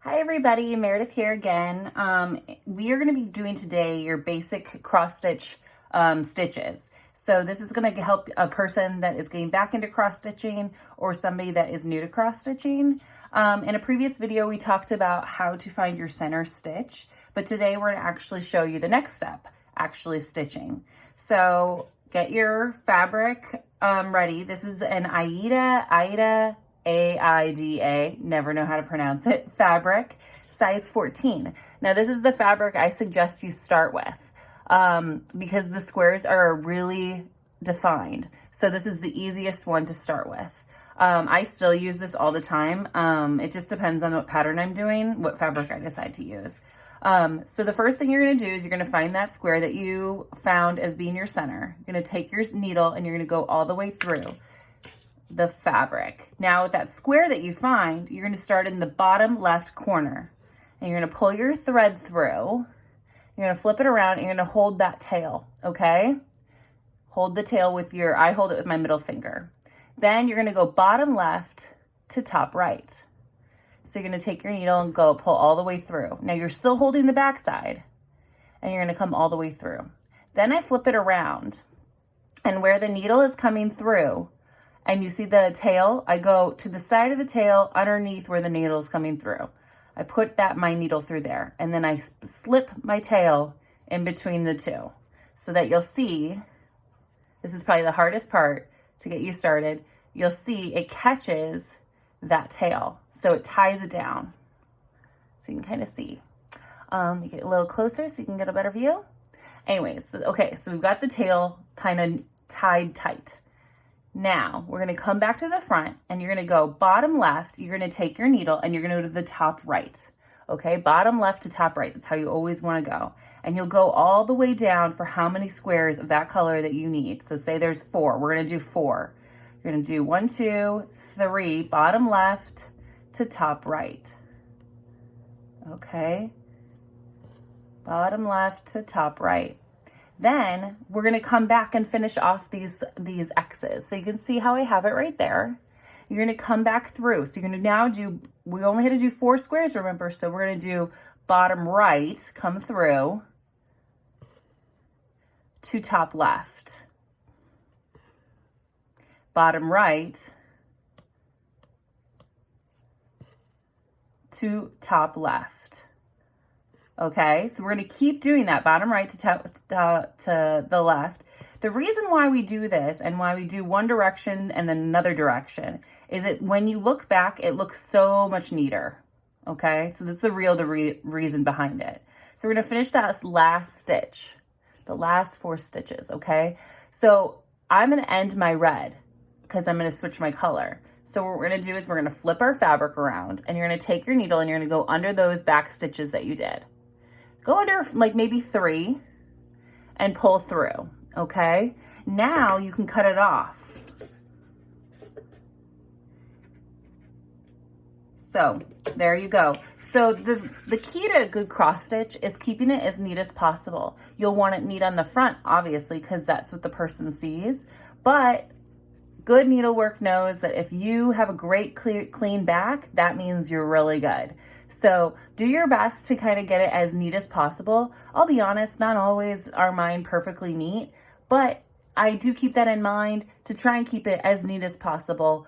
Hi everybody, Meredith here again. We are going to be doing today your basic cross stitch stitches. So this is going to help a person that is getting back into cross stitching or somebody that is new to cross stitching. In a previous video, we talked about how to find your center stitch, but today we're going to actually show you the next step, actually stitching. So get your fabric ready. This is an Aida, AIDA, never know how to pronounce it, fabric, size 14. Now this is the fabric I suggest you start with because the squares are really defined. So this is the easiest one to start with. I still use this all the time. It just depends on what pattern I'm doing, what fabric I decide to use. So the first thing you're going to do is you're going to find that square that you found as being your center. You're going to take your needle and you're going to go all the way through the fabric. Now with that square that you find, you're going to start in the bottom left corner and you're going to pull your thread through. You're going to flip it around and you're going to hold that tail, okay? Hold the tail with I hold it with my middle finger. Then you're going to go bottom left to top right. So you're going to take your needle and pull all the way through. Now you're still holding the back side and you're going to come all the way through. Then I flip it around and where the needle is coming through, and you see the tail, I go to the side of the tail underneath where the needle is coming through. I put my needle through there and then I slip my tail in between the two so that you'll see, this is probably the hardest part to get you started, you'll see it catches that tail. So it ties it down. So you can kind of see. You get a little closer so you can get a better view. Anyways, okay, so we've got the tail kind of tied tight. Now we're going to come back to the front and you're going to go bottom left. You're going to take your needle and you're going to go to the top right. Okay, bottom left to top right. That's how you always want to go. And you'll go all the way down for how many squares of that color that you need. So say there's 4. We're going to do 4. You're going to do 1, 2, 3, bottom left to top right. Okay, bottom left to top right. Then we're going to come back and finish off these X's. So you can see how I have it right there. You're going to come back through. So you're going to now we only had to do 4 squares, remember? So we're going to do bottom right, come through to top left. Bottom right to top left. Okay, so we're going to keep doing that, bottom right to the left. The reason why we do this and why we do one direction and then another direction is that when you look back, it looks so much neater. Okay, so this is the reason behind it. So we're going to finish that last stitch, the last 4 stitches, okay? So I'm going to end my red because I'm going to switch my color. So what we're going to do is we're going to flip our fabric around and you're going to take your needle and you're going to go under those back stitches that you did. Go under like maybe 3 and pull through, okay? Now you can cut it off. So there you go. So the key to a good cross stitch is keeping it as neat as possible. You'll want it neat on the front, obviously, because that's what the person sees. But good needlework knows that if you have a great clean back, that means you're really good. So do your best to kind of get it as neat as possible. I'll be honest, not always are mine perfectly neat, but I do keep that in mind to try and keep it as neat as possible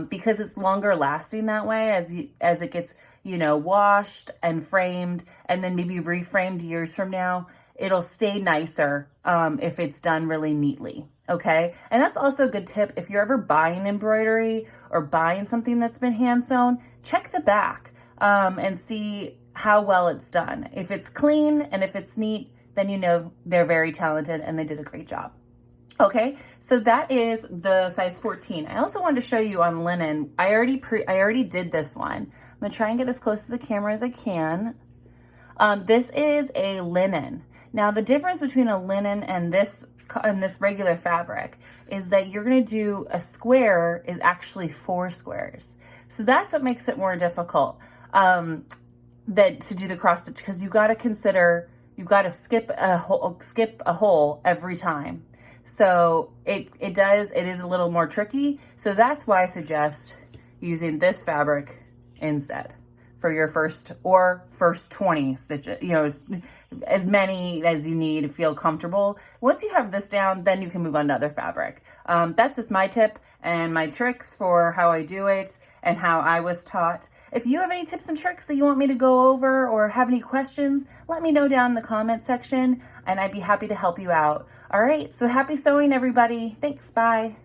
because it's longer lasting that way as it gets, washed and framed and then maybe reframed years from now. It'll stay nicer if it's done really neatly. Okay, and that's also a good tip. If you're ever buying embroidery or buying something that's been hand sewn, check the back and see how well it's done. If it's clean and if it's neat, then you know they're very talented and they did a great job. Okay, so that is the size 14. I also wanted to show you on linen. I already did this one. I'm gonna try and get as close to the camera as I can. This is a linen. Now the difference between a linen and this regular fabric is that you're going to do a square is actually 4 squares. So that's what makes it more difficult to do the cross stitch because you've got to skip a hole every time. So it is a little more tricky. So that's why I suggest using this fabric instead. for your first 20 stitches, as many as you need to feel comfortable. Once you have this down, then you can move on to other fabric. That's just my tip and my tricks for how I do it and how I was taught. If you have any tips and tricks that you want me to go over or have any questions, let me know down in the comment section and I'd be happy to help you out. All right, so happy sewing, everybody. Thanks, bye.